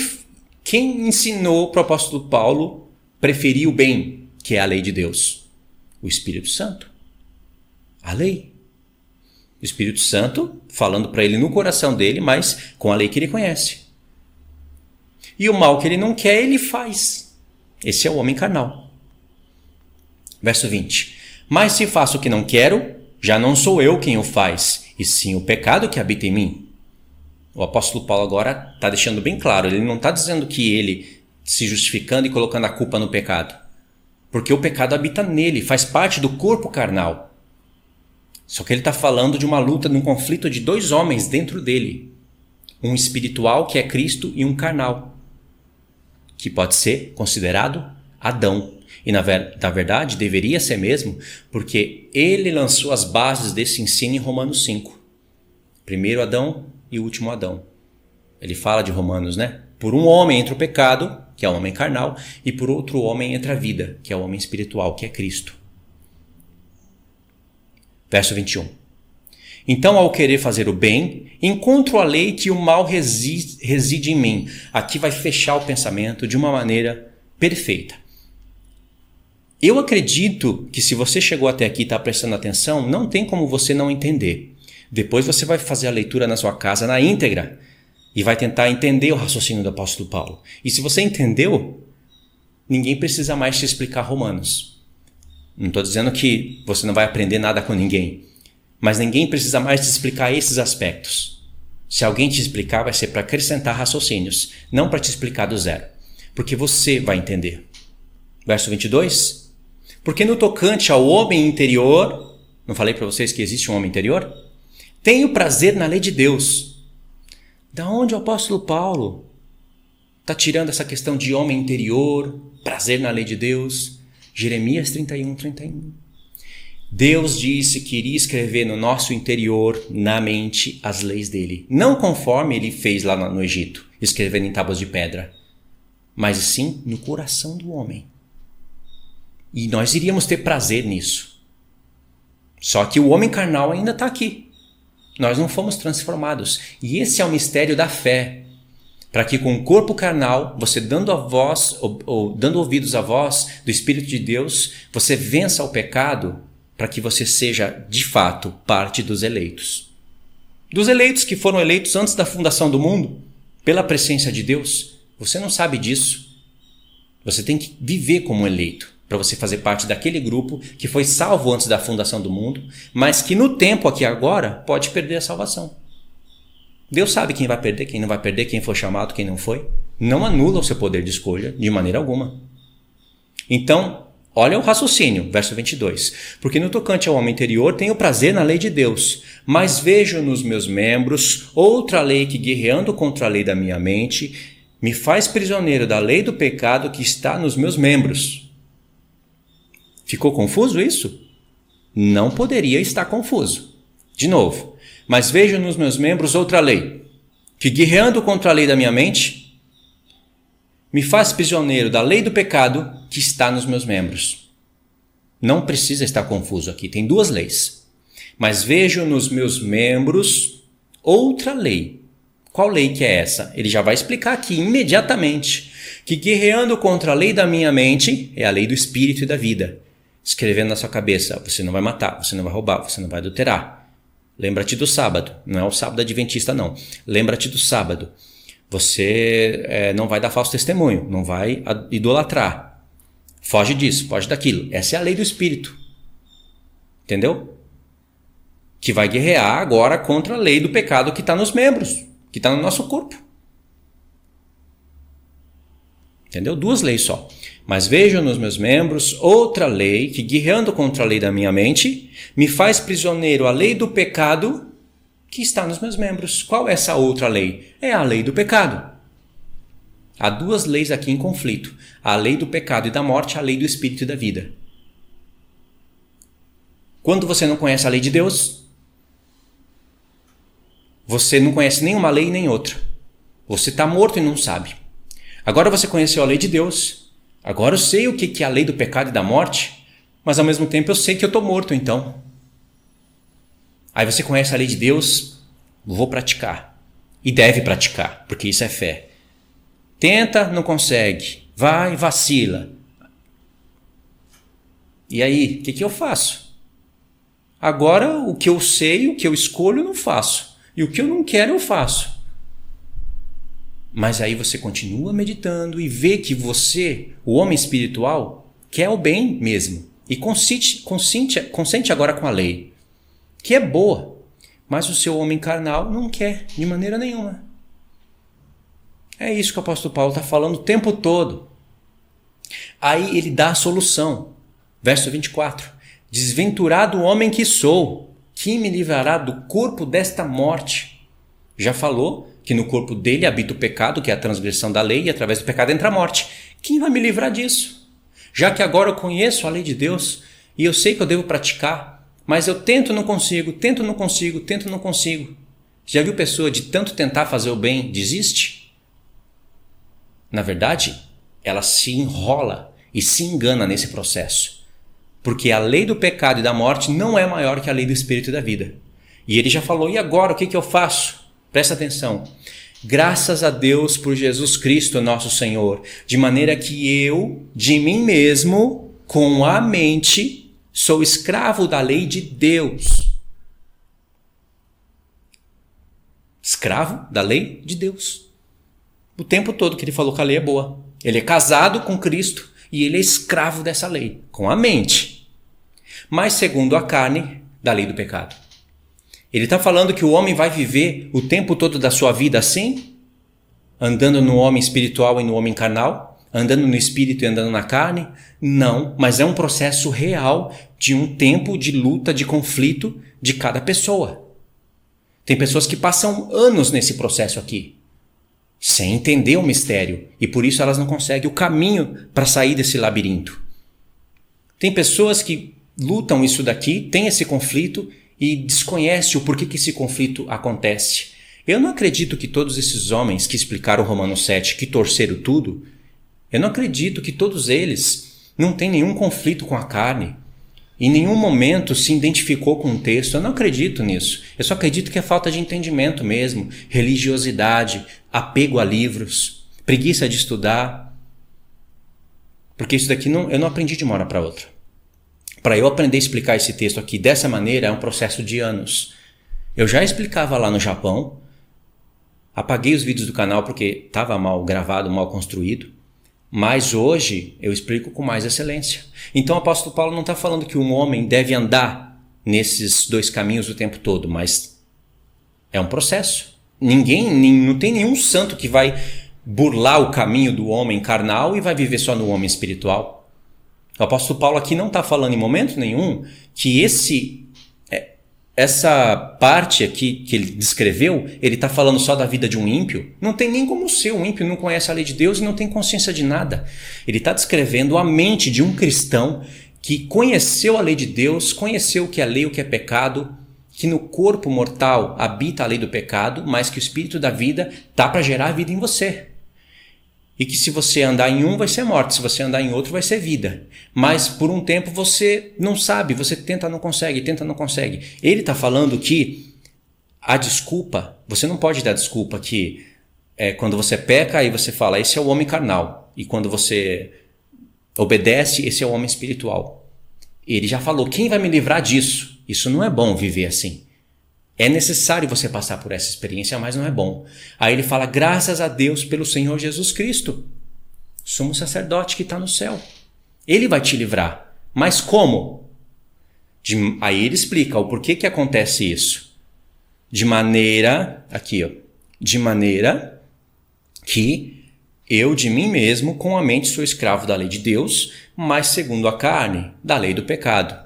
ensinou para o apóstolo Paulo preferir o bem, que é a lei de Deus? O Espírito Santo. A lei. O Espírito Santo falando para ele no coração dele, mas com a lei que ele conhece. E o mal que ele não quer, ele faz. Esse é o homem carnal. Verso 20. Mas se faço o que não quero, já não sou eu quem o faz, e sim o pecado que habita em mim. O apóstolo Paulo agora está deixando bem claro, ele não está dizendo que ele se justificando e colocando a culpa no pecado. Porque o pecado habita nele, faz parte do corpo carnal. Só que ele está falando de uma luta, de um conflito de dois homens dentro dele. Um espiritual, que é Cristo, e um carnal, que pode ser considerado Adão. E na verdade deveria ser mesmo, porque ele lançou as bases desse ensino em Romanos 5. Primeiro Adão e último Adão. Ele fala de Romanos, né? Por um homem entra o pecado, que é o homem carnal, e por outro homem entra a vida, que é o homem espiritual, que é Cristo. Verso 21. Então, ao querer fazer o bem, encontro a lei que o mal reside em mim. Aqui vai fechar o pensamento de uma maneira perfeita. Eu acredito que se você chegou até aqui e está prestando atenção, não tem como você não entender. Depois você vai fazer a leitura na sua casa na íntegra e vai tentar entender o raciocínio do apóstolo Paulo. E se você entendeu, ninguém precisa mais te explicar Romanos. Não estou dizendo que você não vai aprender nada com ninguém, mas ninguém precisa mais te explicar esses aspectos. Se alguém te explicar, vai ser para acrescentar raciocínios, não para te explicar do zero, porque você vai entender. Verso 22. Porque no tocante ao homem interior, não falei para vocês que existe um homem interior? Tenho prazer na lei de Deus. Da onde o apóstolo Paulo está tirando essa questão de homem interior, prazer na lei de Deus? Jeremias 31:31. Deus disse que iria escrever no nosso interior, na mente, as leis dele. Não conforme ele fez lá no Egito, escrevendo em tábuas de pedra, mas sim no coração do homem. E nós iríamos ter prazer nisso. Só que o homem carnal ainda está aqui. Nós não fomos transformados. E esse é o mistério da fé. Para que com o corpo carnal, você dando a voz, ou dando ouvidos à voz do Espírito de Deus, você vença o pecado, para que você seja, de fato, parte dos eleitos. Dos eleitos que foram eleitos antes da fundação do mundo, pela presença de Deus. Você não sabe disso. Você tem que viver como eleito, para você fazer parte daquele grupo que foi salvo antes da fundação do mundo, mas que no tempo aqui agora pode perder a salvação. Deus sabe quem vai perder, quem não vai perder, quem foi chamado, quem não foi. Não anula o seu poder de escolha de maneira alguma. Então, olha o raciocínio, verso 22. Porque no tocante ao homem interior tenho prazer na lei de Deus, mas vejo nos meus membros outra lei que, guerreando contra a lei da minha mente, me faz prisioneiro da lei do pecado que está nos meus membros. Ficou confuso isso? Não poderia estar confuso. De novo. Mas vejo nos meus membros outra lei, que guerreando contra a lei da minha mente, me faz prisioneiro da lei do pecado que está nos meus membros. Não precisa estar confuso aqui, tem duas leis. Mas vejo nos meus membros outra lei. Qual lei que é essa? Ele já vai explicar aqui imediatamente. Que guerreando contra a lei da minha mente, é a lei do espírito e da vida. Escrevendo na sua cabeça, você não vai matar, você não vai roubar, você não vai adulterar. Lembra-te do sábado, não é o sábado adventista não. Lembra-te do sábado. Você não vai dar falso testemunho, não vai idolatrar. Foge disso, foge daquilo. Essa é a lei do espírito. Entendeu? Que vai guerrear agora contra a lei do pecado que está nos membros, que está no nosso corpo. Entendeu? 2 leis só. Mas vejo nos meus membros outra lei que, guerreando contra a lei da minha mente, me faz prisioneiro à lei do pecado que está nos meus membros. Qual é essa outra lei? É a lei do pecado. Há 2 leis aqui em conflito. A lei do pecado e da morte, a lei do espírito e da vida. Quando você não conhece a lei de Deus, você não conhece nenhuma lei nem outra. Você está morto e não sabe. Agora você conheceu a lei de Deus. Agora eu sei o que é a lei do pecado e da morte, mas ao mesmo tempo eu sei que eu estou morto então. Aí você conhece a lei de Deus, vou praticar. E deve praticar, porque isso é fé. Tenta, não consegue. Vai, vacila. E aí, o que eu faço? Agora o que eu sei, o que eu escolho, eu não faço. E o que eu não quero, eu faço. Mas aí você continua meditando e vê que você, o homem espiritual, quer o bem mesmo. E consente agora com a lei, que é boa. Mas o seu homem carnal não quer de maneira nenhuma. É isso que o apóstolo Paulo está falando o tempo todo. Aí ele dá a solução. Verso 24. Desventurado homem que sou, quem me livrará do corpo desta morte? Já falou que no corpo dele habita o pecado, que é a transgressão da lei, e através do pecado entra a morte. Quem vai me livrar disso? Já que agora eu conheço a lei de Deus e eu sei que eu devo praticar, mas eu tento, não consigo, tento, não consigo, tento, não consigo. Já viu pessoa de tanto tentar fazer o bem, desiste? Na verdade, ela se enrola e se engana nesse processo. Porque a lei do pecado e da morte não é maior que a lei do espírito e da vida. E ele já falou, e agora o que eu faço? Presta atenção. Graças a Deus por Jesus Cristo, nosso Senhor, de maneira que eu, de mim mesmo, com a mente, sou escravo da lei de Deus. Escravo da lei de Deus. O tempo todo que ele falou que a lei é boa. Ele é casado com Cristo e ele é escravo dessa lei, com a mente. Mas segundo a carne, da lei do pecado. Ele está falando que o homem vai viver o tempo todo da sua vida assim? Andando no homem espiritual e no homem carnal? Andando no espírito e andando na carne? Não, mas é um processo real de um tempo de luta, de conflito de cada pessoa. Tem pessoas que passam anos nesse processo aqui, sem entender o mistério, e por isso elas não conseguem o caminho para sair desse labirinto. Tem pessoas que lutam isso daqui, têm esse conflito e desconhecem o porquê que esse conflito acontece. Eu não acredito que todos esses homens que explicaram Romanos 7, que torceram tudo, eu não acredito que todos eles não têm nenhum conflito com a carne. Em nenhum momento se identificou com o texto. Eu não acredito nisso. Eu só acredito que é falta de entendimento mesmo, religiosidade, apego a livros, preguiça de estudar. Porque isso daqui eu não aprendi de uma hora para outra. Para eu aprender a explicar esse texto aqui dessa maneira é um processo de anos. Eu já explicava lá no Japão, apaguei os vídeos do canal porque estava mal gravado, mal construído, mas hoje eu explico com mais excelência. Então o apóstolo Paulo não está falando que um homem deve andar nesses 2 caminhos o tempo todo, mas é um processo. Não tem nenhum santo que vai burlar o caminho do homem carnal e vai viver só no homem espiritual. O apóstolo Paulo aqui não está falando em momento nenhum que essa parte aqui que ele descreveu, ele está falando só da vida de um ímpio. Não tem nem como ser. Um ímpio não conhece a lei de Deus e não tem consciência de nada. Ele está descrevendo a mente de um cristão que conheceu a lei de Deus, conheceu o que é lei, o que é pecado, que no corpo mortal habita a lei do pecado, mas que o espírito da vida está para gerar a vida em você. E que se você andar em um vai ser morte, se você andar em outro vai ser vida. Mas por um tempo você não sabe, você tenta, não consegue, tenta, não consegue. Ele está falando que a desculpa, você não pode dar desculpa que quando você peca, aí você fala, esse é o homem carnal. E quando você obedece, esse é o homem espiritual. Ele já falou, quem vai me livrar disso? Isso não é bom viver assim. É necessário você passar por essa experiência, mas não é bom. Aí ele fala, graças a Deus pelo Senhor Jesus Cristo. Somos sacerdote que está no céu. Ele vai te livrar. Mas como? Aí ele explica o porquê que acontece isso. De maneira que Eu de mim mesmo, com a mente, sou escravo da lei de Deus, mas segundo a carne, da lei do pecado.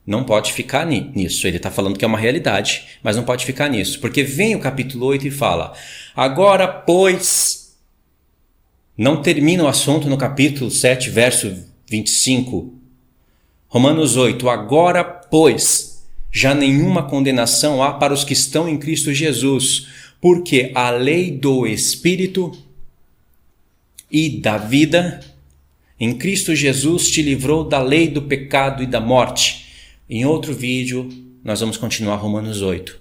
Não pode ficar nisso. Ele está falando que é uma realidade, mas não pode ficar nisso. Porque vem o capítulo 8 e fala: agora, pois... Não termina o assunto no capítulo 7, verso 25. Romanos 8. Agora, pois, já nenhuma condenação há para os que estão em Cristo Jesus, porque a lei do Espírito e da vida em Cristo Jesus te livrou da lei do pecado e da morte. Em outro vídeo, nós vamos continuar Romanos 8.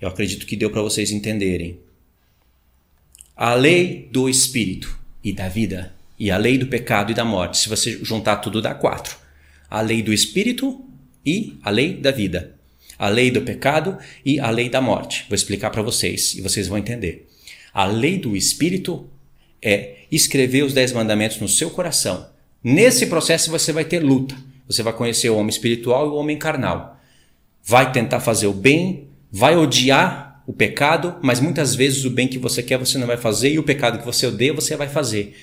Eu acredito que deu para vocês entenderem. A lei do Espírito e da vida e a lei do pecado e da morte. Se você juntar tudo, dá 4. A lei do Espírito e a lei da vida. A lei do pecado e a lei da morte. Vou explicar para vocês e vocês vão entender. A lei do Espírito é escrever os 10 mandamentos no seu coração. Nesse processo você vai ter luta. Você vai conhecer o homem espiritual e o homem carnal. Vai tentar fazer o bem, vai odiar o pecado, mas muitas vezes o bem que você quer você não vai fazer e o pecado que você odeia você vai fazer.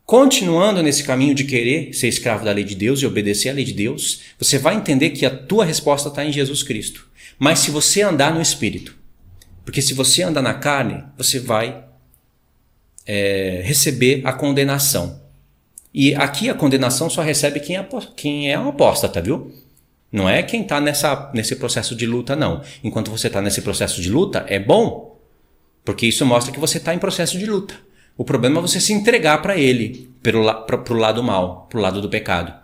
Continuando nesse caminho de querer ser escravo da lei de Deus e obedecer à lei de Deus, você vai entender que a tua resposta está em Jesus Cristo. Mas se você andar no Espírito, porque se você andar na carne, você vai receber a condenação. E aqui a condenação só recebe quem é um apóstata, viu? Não é quem está nesse processo de luta, não. Enquanto você está nesse processo de luta, é bom, porque isso mostra que você está em processo de luta. O problema é você se entregar para ele, para o lado mal, para o lado do pecado.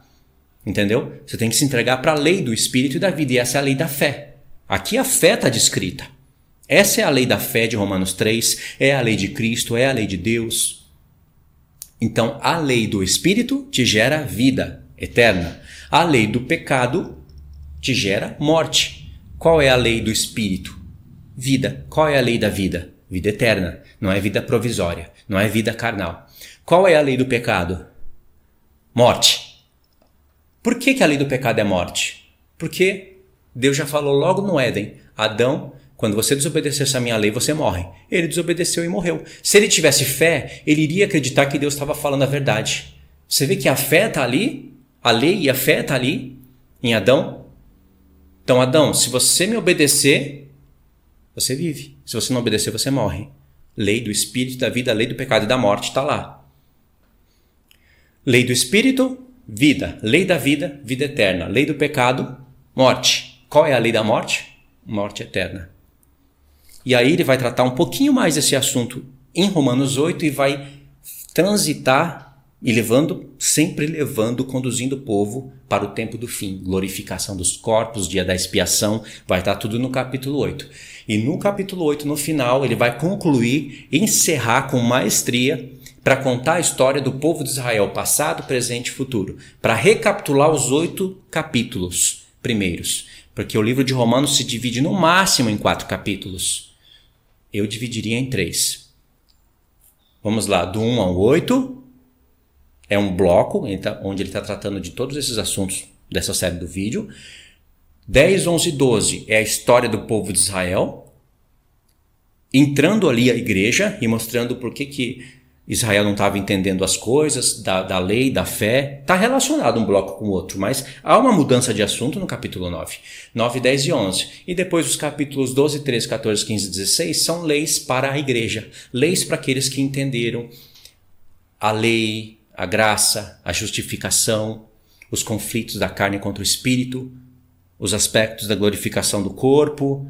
Entendeu? Você tem que se entregar para a lei do Espírito e da vida, e essa é a lei da fé. Aqui a fé está descrita. Essa é a lei da fé de Romanos 3, é a lei de Cristo, é a lei de Deus. Então, a lei do Espírito te gera vida eterna. A lei do pecado te gera morte. Qual é a lei do Espírito? Vida. Qual é a lei da vida? Vida eterna. Não é vida provisória. Não é vida carnal. Qual é a lei do pecado? Morte. Por que a lei do pecado é morte? Porque Deus já falou logo no Éden. Adão, quando você desobedecer essa minha lei, você morre. Ele desobedeceu e morreu. Se ele tivesse fé, ele iria acreditar que Deus estava falando a verdade. Você vê que a fé está ali, a lei e a fé está ali, em Adão. Então, Adão, se você me obedecer, você vive. Se você não obedecer, você morre. Lei do Espírito, da vida, lei do pecado e da morte está lá. Lei do Espírito, vida. Lei da vida, vida eterna. Lei do pecado, morte. Qual é a lei da morte? Morte eterna. E aí ele vai tratar um pouquinho mais desse assunto em Romanos 8 e vai transitar e conduzindo o povo para o tempo do fim. Glorificação dos corpos, dia da expiação, vai estar tudo no capítulo 8. E no capítulo 8, no final, ele vai concluir, encerrar com maestria para contar a história do povo de Israel, passado, presente e futuro. Para recapitular os 8 capítulos primeiros. Porque o livro de Romanos se divide no máximo em 4 capítulos. Eu dividiria em 3. Vamos lá, do 1 ao 8 é um bloco onde ele está tratando de todos esses assuntos dessa série do vídeo. 10, 11 e 12 é a história do povo de Israel, entrando ali a igreja e mostrando por que Israel não estava entendendo as coisas, da lei, da fé. Está relacionado um bloco com o outro, mas há uma mudança de assunto no capítulo 9. 9, 10 e 11. E depois os capítulos 12, 13, 14, 15 e 16 são leis para a igreja. Leis para aqueles que entenderam a lei, a graça, a justificação, os conflitos da carne contra o espírito, os aspectos da glorificação do corpo,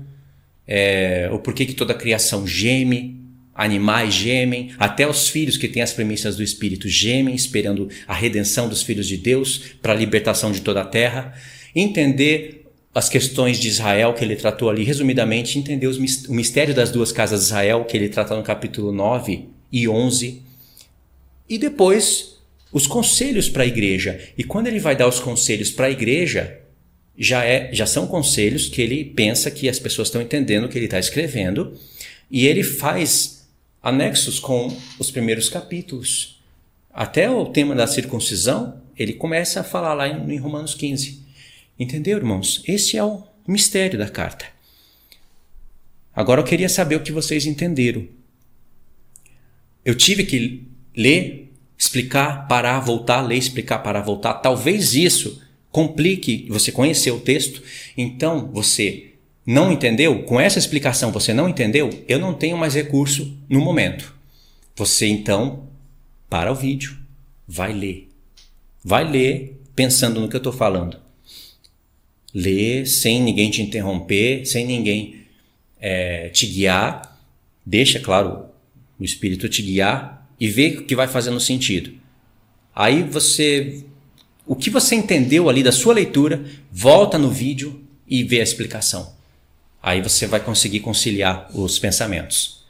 o porquê que toda a criação geme, animais gemem, até os filhos que têm as premissas do Espírito gemem, esperando a redenção dos filhos de Deus para a libertação de toda a terra. Entender as questões de Israel que ele tratou ali, resumidamente, entender o mistério das 2 casas de Israel que ele trata no capítulo 9 e 11. E depois, os conselhos para a igreja. E quando ele vai dar os conselhos para a igreja, já são conselhos que ele pensa que as pessoas estão entendendo o que ele está escrevendo. E ele faz anexos com os primeiros capítulos. Até o tema da circuncisão, ele começa a falar lá em Romanos 15. Entendeu, irmãos? Esse é o mistério da carta. Agora eu queria saber o que vocês entenderam. eu tive que ler, explicar, parar, voltar, ler, explicar, parar, voltar. Talvez isso complique você conhecer o texto. Então, você não entendeu? Com essa explicação você não entendeu? Eu não tenho mais recurso no momento. Você, então, para o vídeo, vai ler. Vai ler pensando no que eu estou falando. Lê sem ninguém te interromper, sem ninguém te guiar. Deixa, claro, o Espírito te guiar e vê o que vai fazendo sentido. Aí o que você entendeu ali da sua leitura, volta no vídeo e vê a explicação. Aí você vai conseguir conciliar os pensamentos.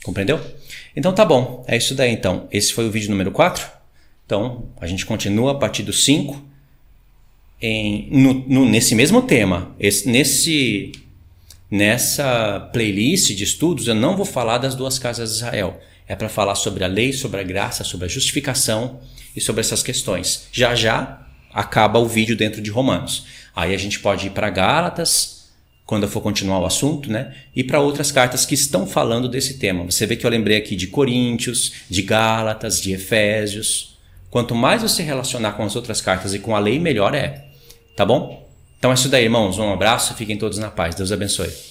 Compreendeu? Então tá bom, é isso daí então. Esse foi o vídeo número 4. Então a gente continua a partir do 5 nesse mesmo tema. Nessa playlist de estudos eu não vou falar das 2 casas de Israel. É para falar sobre a lei, sobre a graça, sobre a justificação e sobre essas questões. Já já acaba o vídeo dentro de Romanos. Aí a gente pode ir para Gálatas, quando eu for continuar o assunto, né? E para outras cartas que estão falando desse tema. Você vê que eu lembrei aqui de Coríntios, de Gálatas, de Efésios. Quanto mais você relacionar com as outras cartas e com a lei, melhor é. Tá bom? Então é isso daí, irmãos. Um abraço, fiquem todos na paz. Deus abençoe.